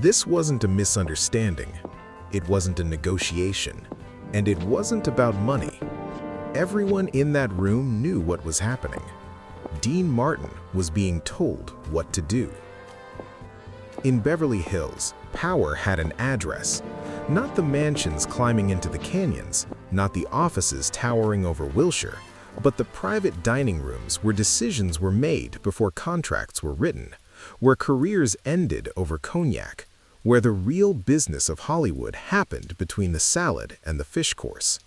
This wasn't a misunderstanding, it wasn't a negotiation, and it wasn't about money. Everyone in that room knew what was happening. Dean Martin was being told what to do. In Beverly Hills, power had an address. Not the mansions climbing into the canyons, not the offices towering over Wilshire, but the private dining rooms where decisions were made before contracts were written, where careers ended over cognac, where the real business of Hollywood happened between the salad and the fish course.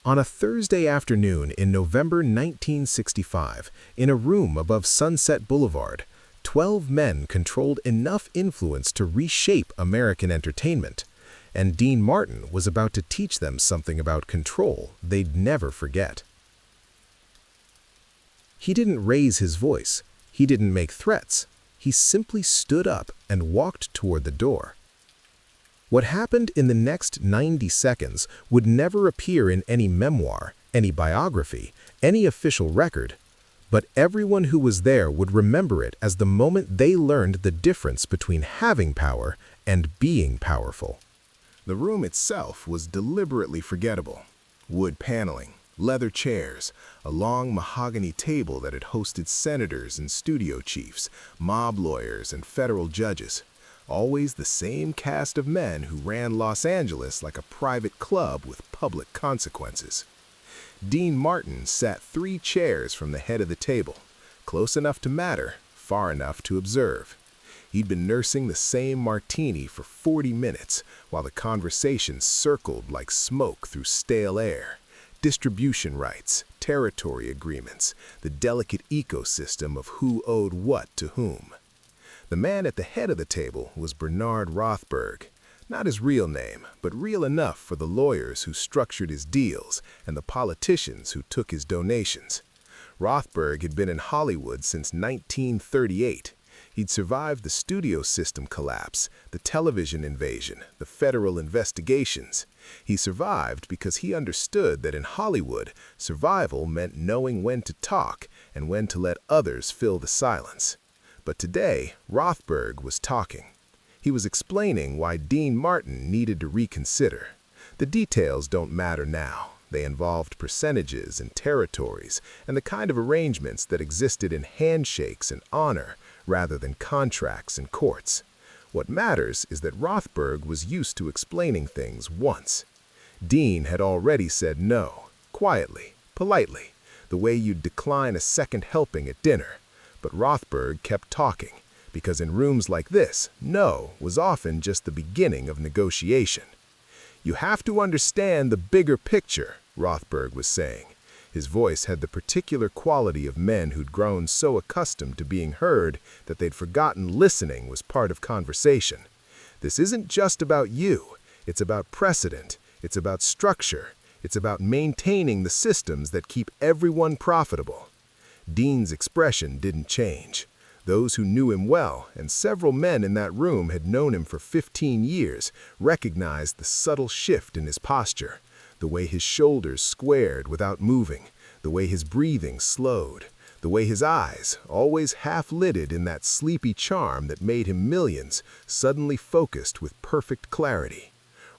On a Thursday afternoon in November 1965, in a room above Sunset Boulevard, 12 men controlled enough influence to reshape American entertainment, and Dean Martin was about to teach them something about control they'd never forget. He didn't raise his voice, he didn't make threats, he simply stood up and walked toward the door. What happened in the next 90 seconds would never appear in any memoir, any biography, any official record, but everyone who was there would remember it as the moment they learned the difference between having power and being powerful. The room itself was deliberately forgettable. Wood paneling, leather chairs, a long mahogany table that had hosted senators and studio chiefs, mob lawyers and federal judges. Always the same cast of men who ran Los Angeles like a private club with public consequences. Dean Martin sat 3 chairs from the head of the table, close enough to matter, far enough to observe. He'd been nursing the same martini for 40 minutes while the conversation circled like smoke through stale air. Distribution rights, territory agreements, the delicate ecosystem of who owed what to whom. The man at the head of the table was Bernard Rothberg. Not his real name, but real enough for the lawyers who structured his deals and the politicians who took his donations. Rothberg had been in Hollywood since 1938. He'd survived the studio system collapse, the television invasion, the federal investigations. He survived because he understood that in Hollywood, survival meant knowing when to talk and when to let others fill the silence. But today, Rothberg was talking. He was explaining why Dean Martin needed to reconsider. The details don't matter now. They involved percentages and territories and the kind of arrangements that existed in handshakes and honor rather than contracts and courts. What matters is that Rothberg was used to explaining things once. Dean had already said no, quietly, politely, the way you'd decline a second helping at dinner. But Rothberg kept talking, because in rooms like this, no was often just the beginning of negotiation. You have to understand the bigger picture, Rothberg was saying. His voice had the particular quality of men who'd grown so accustomed to being heard that they'd forgotten listening was part of conversation. This isn't just about you. It's about precedent. It's about structure. It's about maintaining the systems that keep everyone profitable. Dean's expression didn't change. Those who knew him well, and several men in that room had known him for 15 years, recognized the subtle shift in his posture, the way his shoulders squared without moving, the way his breathing slowed, the way his eyes, always half-lidded in that sleepy charm that made him millions, suddenly focused with perfect clarity.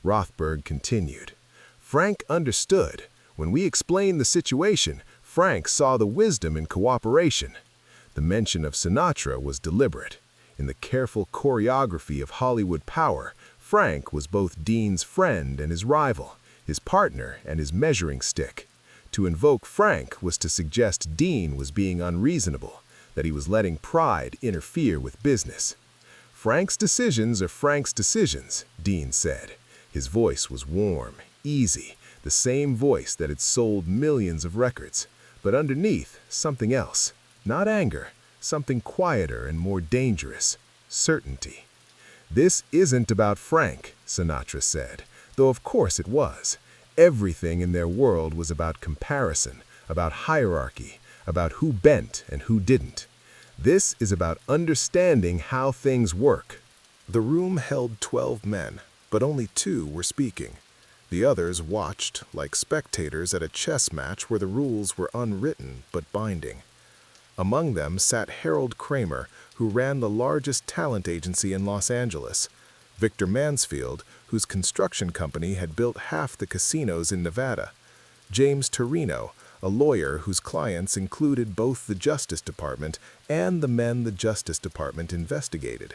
Rothberg continued. Frank understood. When we explained the situation, Frank saw the wisdom in cooperation. The mention of Sinatra was deliberate. In the careful choreography of Hollywood power, Frank was both Dean's friend and his rival, his partner and his measuring stick. To invoke Frank was to suggest Dean was being unreasonable, that he was letting pride interfere with business. Frank's decisions are Frank's decisions, Dean said. His voice was warm, easy, the same voice that had sold millions of records. But underneath, something else. Not anger, something quieter and more dangerous. Certainty. This isn't about Frank, Sinatra said, though of course it was. Everything in their world was about comparison, about hierarchy, about who bent and who didn't. This is about understanding how things work. The room held 12 men, but only 2 were speaking. The others watched, like spectators at a chess match where the rules were unwritten but binding. Among them sat Harold Kramer, who ran the largest talent agency in Los Angeles, Victor Mansfield, whose construction company had built half the casinos in Nevada, James Torino, a lawyer whose clients included both the Justice Department and the men the Justice Department investigated.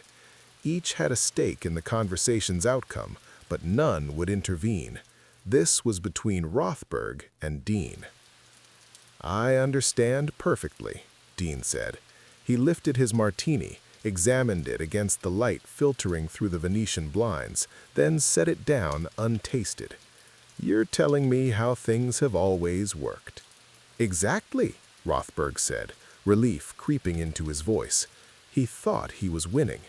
Each had a stake in the conversation's outcome, but none would intervene. This was between Rothberg and Dean. "I understand perfectly," Dean said. He lifted his martini, examined it against the light filtering through the Venetian blinds, then set it down untasted. "You're telling me how things have always worked." "Exactly," Rothberg said, relief creeping into his voice. He thought he was winning.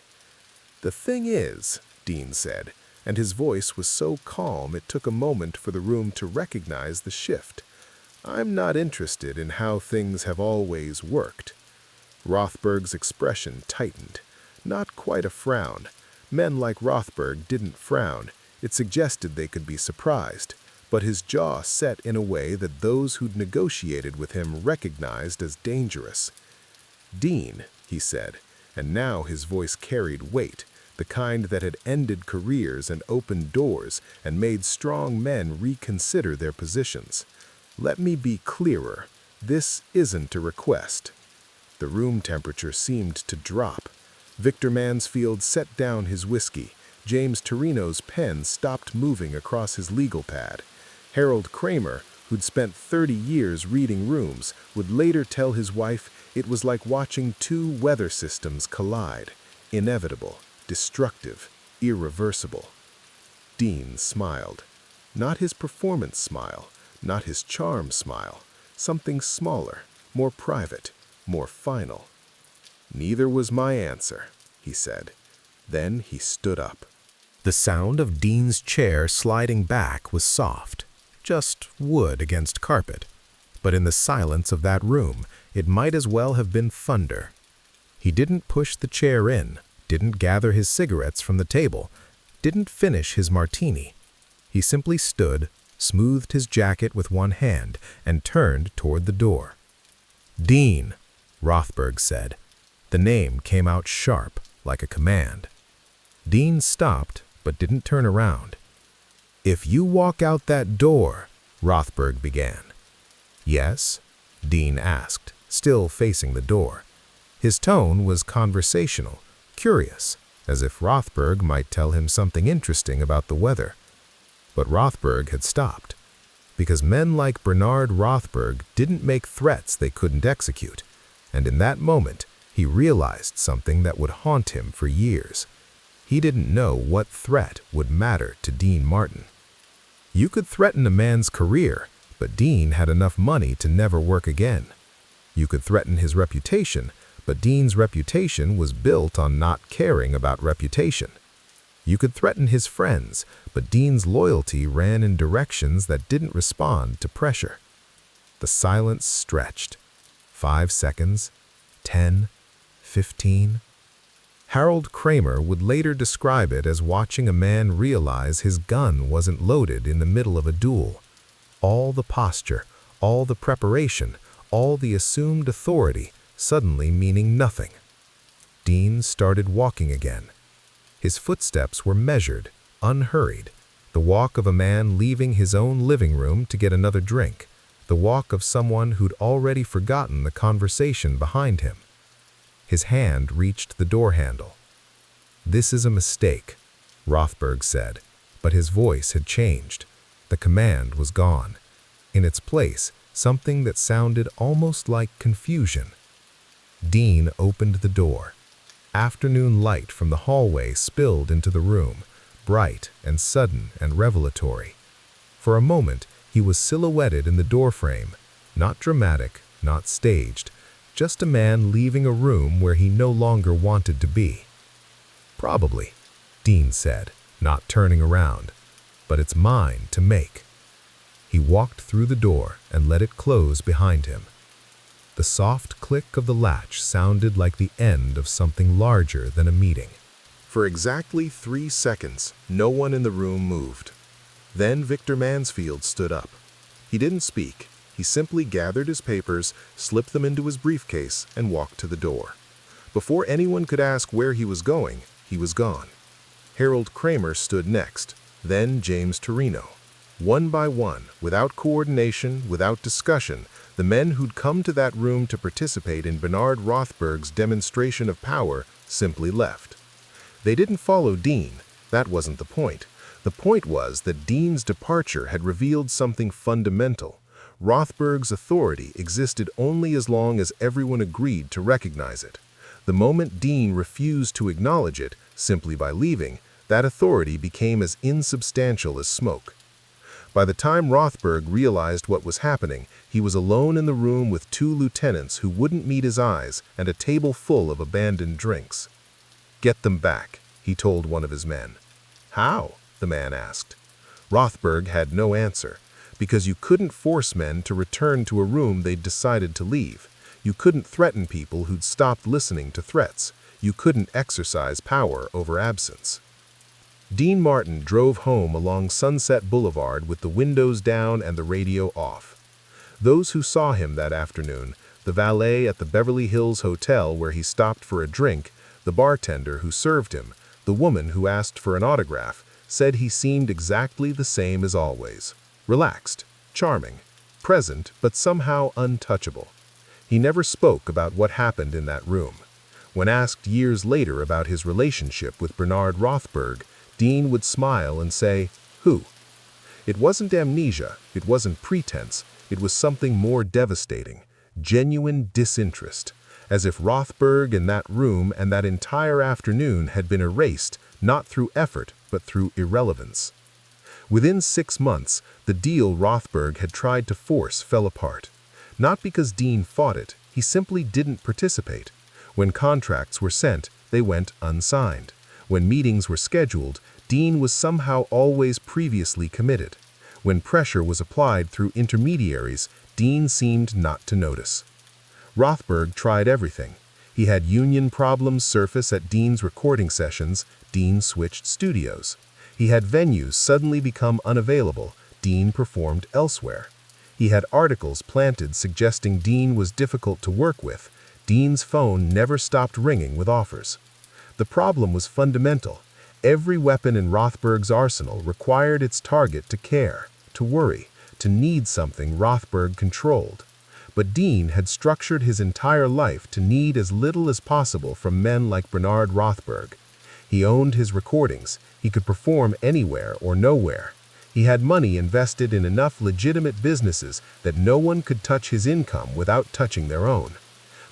"The thing is," Dean said, and his voice was so calm it took a moment for the room to recognize the shift, "I'm not interested in how things have always worked." Rothberg's expression tightened. Not quite a frown. Men like Rothberg didn't frown. It suggested they could be surprised. But his jaw set in a way that those who'd negotiated with him recognized as dangerous. "Dean," he said, and now his voice carried weight, the kind that had ended careers and opened doors and made strong men reconsider their positions. "Let me be clearer. This isn't a request." The room temperature seemed to drop. Victor Mansfield set down his whiskey. James Torino's pen stopped moving across his legal pad. Harold Kramer, who'd spent 30 years reading rooms, would later tell his wife it was like watching two weather systems collide. Inevitable, destructive, irreversible. Dean smiled. Not his performance smile, not his charm smile. Something smaller, more private, more final. "Neither was my answer," he said. Then he stood up. The sound of Dean's chair sliding back was soft, just wood against carpet. But in the silence of that room, it might as well have been thunder. He didn't push the chair in, didn't gather his cigarettes from the table, didn't finish his martini. He simply stood, smoothed his jacket with one hand, and turned toward the door. "Dean," Rothberg said. The name came out sharp, like a command. Dean stopped, but didn't turn around. "If you walk out that door," Rothberg began. "Yes?" Dean asked, still facing the door. His tone was conversational, curious, as if Rothberg might tell him something interesting about the weather. But Rothberg had stopped, because men like Bernard Rothberg didn't make threats they couldn't execute, and in that moment, he realized something that would haunt him for years. He didn't know what threat would matter to Dean Martin. You could threaten a man's career, but Dean had enough money to never work again. You could threaten his reputation, but Dean's reputation was built on not caring about reputation. You could threaten his friends, but Dean's loyalty ran in directions that didn't respond to pressure. The silence stretched. 5 seconds, 10, 15. Harold Kramer would later describe it as watching a man realize his gun wasn't loaded in the middle of a duel. All the posture, all the preparation, all the assumed authority suddenly meaning nothing. Dean started walking again. His footsteps were measured, unhurried, the walk of a man leaving his own living room to get another drink, the walk of someone who'd already forgotten the conversation behind him. His hand reached the door handle. "This is a mistake," Rothberg said, but his voice had changed. The command was gone. In its place, something that sounded almost like confusion. Dean opened the door. Afternoon light from the hallway spilled into the room, bright and sudden and revelatory. For a moment, he was silhouetted in the doorframe, not dramatic, not staged, just a man leaving a room where he no longer wanted to be. "Probably," Dean said, not turning around, "but it's mine to make." He walked through the door and let it close behind him. The soft click of the latch sounded like the end of something larger than a meeting. For exactly 3 seconds, no one in the room moved. Then Victor Mansfield stood up. He didn't speak. He simply gathered his papers, slipped them into his briefcase, and walked to the door. Before anyone could ask where he was going, he was gone. Harold Kramer stood next, then James Torino. One by one, without coordination, without discussion, the men who'd come to that room to participate in Bernard Rothberg's demonstration of power simply left. They didn't follow Dean. That wasn't the point. The point was that Dean's departure had revealed something fundamental. Rothberg's authority existed only as long as everyone agreed to recognize it. The moment Dean refused to acknowledge it, simply by leaving, that authority became as insubstantial as smoke. By the time Rothberg realized what was happening, he was alone in the room with two lieutenants who wouldn't meet his eyes and a table full of abandoned drinks. "Get them back," he told one of his men. "How?" the man asked. Rothberg had no answer. Because you couldn't force men to return to a room they'd decided to leave. You couldn't threaten people who'd stopped listening to threats. You couldn't exercise power over absence. Dean Martin drove home along Sunset Boulevard with the windows down and the radio off. Those who saw him that afternoon, the valet at the Beverly Hills Hotel where he stopped for a drink, the bartender who served him, the woman who asked for an autograph, said he seemed exactly the same as always. Relaxed, charming, present, but somehow untouchable. He never spoke about what happened in that room. When asked years later about his relationship with Bernard Rothberg, Dean would smile and say, "Who?" It wasn't amnesia, it wasn't pretense, it was something more devastating, genuine disinterest, as if Rothberg in that room and that entire afternoon had been erased, not through effort, but through irrelevance. Within 6 months, the deal Rothberg had tried to force fell apart. Not because Dean fought it, he simply didn't participate. When contracts were sent, they went unsigned. When meetings were scheduled, Dean was somehow always previously committed. When pressure was applied through intermediaries, Dean seemed not to notice. Rothberg tried everything. He had union problems surface at Dean's recording sessions. Dean switched studios. He had venues suddenly become unavailable. Dean performed elsewhere. He had articles planted suggesting Dean was difficult to work with. Dean's phone never stopped ringing with offers. The problem was fundamental. Every weapon in Rothberg's arsenal required its target to care, to worry, to need something Rothberg controlled. But Dean had structured his entire life to need as little as possible from men like Bernard Rothberg. He owned his recordings. He could perform anywhere or nowhere. He had money invested in enough legitimate businesses that no one could touch his income without touching their own.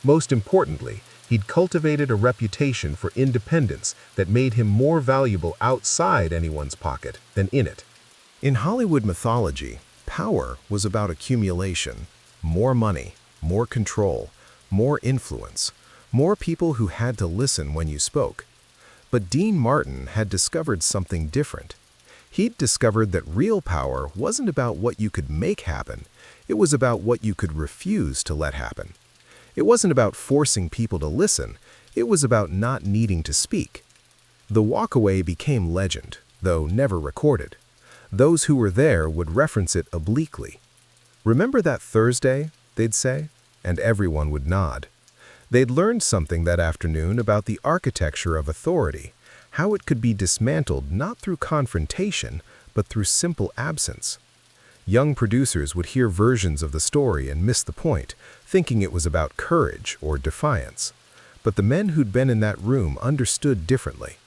Most importantly, he'd cultivated a reputation for independence that made him more valuable outside anyone's pocket than in it. In Hollywood mythology, power was about accumulation. More money, more control, more influence, more people who had to listen when you spoke. But Dean Martin had discovered something different. He'd discovered that real power wasn't about what you could make happen, it was about what you could refuse to let happen. It wasn't about forcing people to listen, it was about not needing to speak. The walkaway became legend, though never recorded. Those who were there would reference it obliquely. "Remember that Thursday?" they'd say, and everyone would nod. They'd learned something that afternoon about the architecture of authority, how it could be dismantled not through confrontation, but through simple absence. Young producers would hear versions of the story and miss the point, thinking it was about courage or defiance. But the men who'd been in that room understood differently.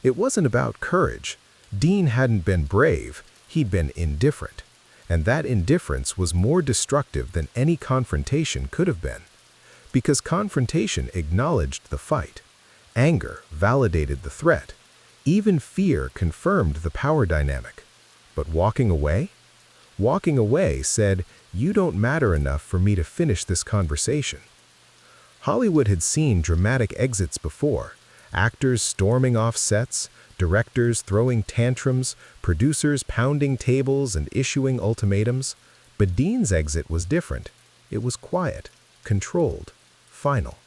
It wasn't about courage. Dean hadn't been brave, he'd been indifferent. And that indifference was more destructive than any confrontation could have been. Because confrontation acknowledged the fight. Anger validated the threat. Even fear confirmed the power dynamic. But walking away? Walking away said, "You don't matter enough for me to finish this conversation." Hollywood had seen dramatic exits before, actors storming off sets, directors throwing tantrums, producers pounding tables and issuing ultimatums. But Dean's exit was different. It was quiet, controlled, final.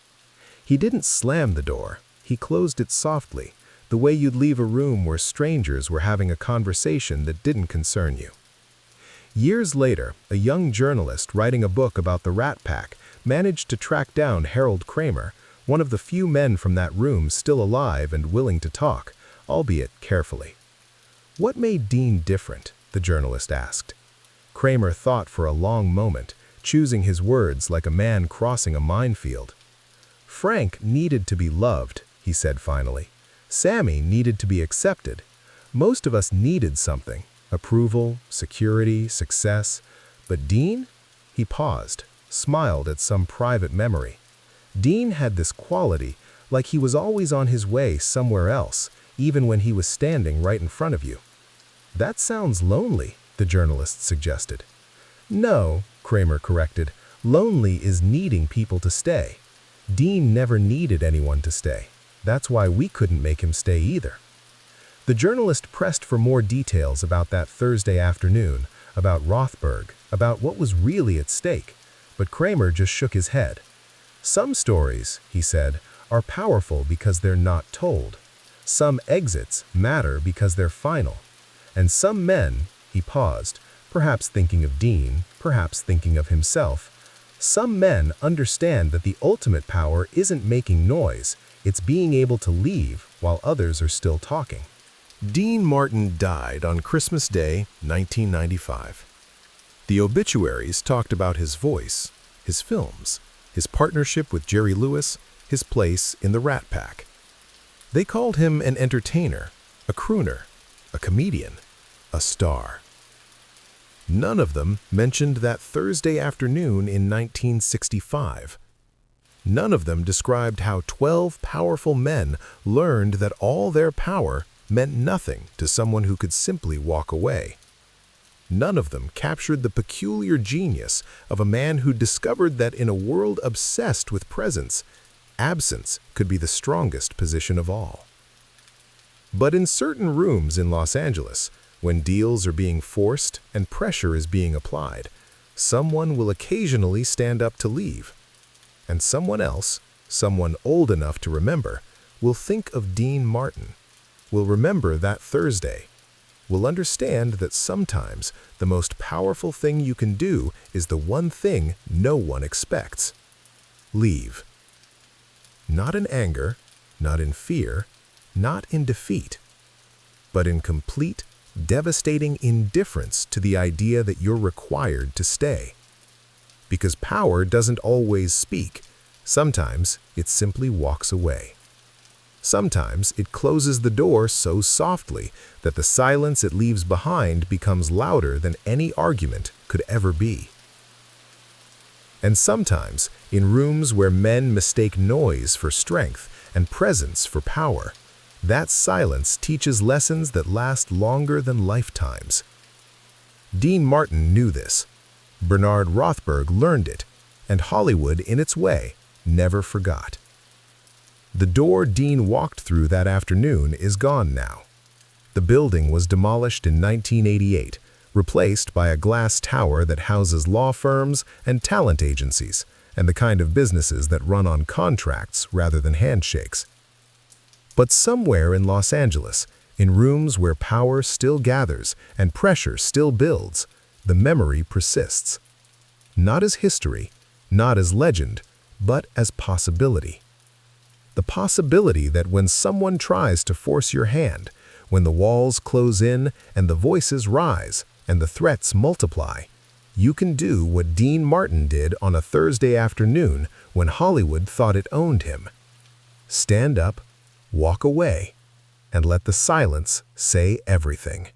He didn't slam the door, he closed it softly, the way you'd leave a room where strangers were having a conversation that didn't concern you. Years later, a young journalist writing a book about the Rat Pack managed to track down Harold Kramer, one of the few men from that room still alive and willing to talk, albeit carefully. "What made Dean different?" the journalist asked. Kramer thought for a long moment, choosing his words like a man crossing a minefield. "Frank needed to be loved," he said finally. "Sammy needed to be accepted. Most of us needed something: approval, security, success. But Dean?" He paused, smiled at some private memory. "Dean had this quality, like he was always on his way somewhere else, even when he was standing right in front of you." "That sounds lonely," the journalist suggested. "No," Kramer corrected. "Lonely is needing people to stay. Dean never needed anyone to stay. That's why we couldn't make him stay either." The journalist pressed for more details about that Thursday afternoon, about Rothberg, about what was really at stake, but Kramer just shook his head. "Some stories," he said, "are powerful because they're not told. Some exits matter because they're final. And some men," he paused, perhaps thinking of Dean, perhaps thinking of himself, "some men understand that the ultimate power isn't making noise, it's being able to leave while others are still talking." Dean Martin died on Christmas Day, 1995. The obituaries talked about his voice, his films, his partnership with Jerry Lewis, his place in the Rat Pack. They called him an entertainer, a crooner, a comedian, a star. None of them mentioned that Thursday afternoon in 1965. None of them described how 12 powerful men learned that all their power meant nothing to someone who could simply walk away. None of them captured the peculiar genius of a man who discovered that in a world obsessed with presence, absence could be the strongest position of all. But in certain rooms in Los Angeles, when deals are being forced and pressure is being applied, someone will occasionally stand up to leave. And someone else, someone old enough to remember, will think of Dean Martin, will remember that Thursday, will understand that sometimes the most powerful thing you can do is the one thing no one expects: leave. Not in anger, not in fear, not in defeat, but in complete, devastating indifference to the idea that you're required to stay. Because power doesn't always speak. Sometimes it simply walks away. Sometimes it closes the door so softly that the silence it leaves behind becomes louder than any argument could ever be. And sometimes, in rooms where men mistake noise for strength and presence for power, that silence teaches lessons that last longer than lifetimes. Dean Martin knew this. Bernard Rothberg learned it, and Hollywood, in its way, never forgot. The door Dean walked through that afternoon is gone now. The building was demolished in 1988, replaced by a glass tower that houses law firms and talent agencies, and the kind of businesses that run on contracts rather than handshakes. But somewhere in Los Angeles, in rooms where power still gathers and pressure still builds, the memory persists. Not as history, not as legend, but as possibility. The possibility that when someone tries to force your hand, when the walls close in and the voices rise and the threats multiply, you can do what Dean Martin did on a Thursday afternoon when Hollywood thought it owned him. Stand up, walk away, and let the silence say everything.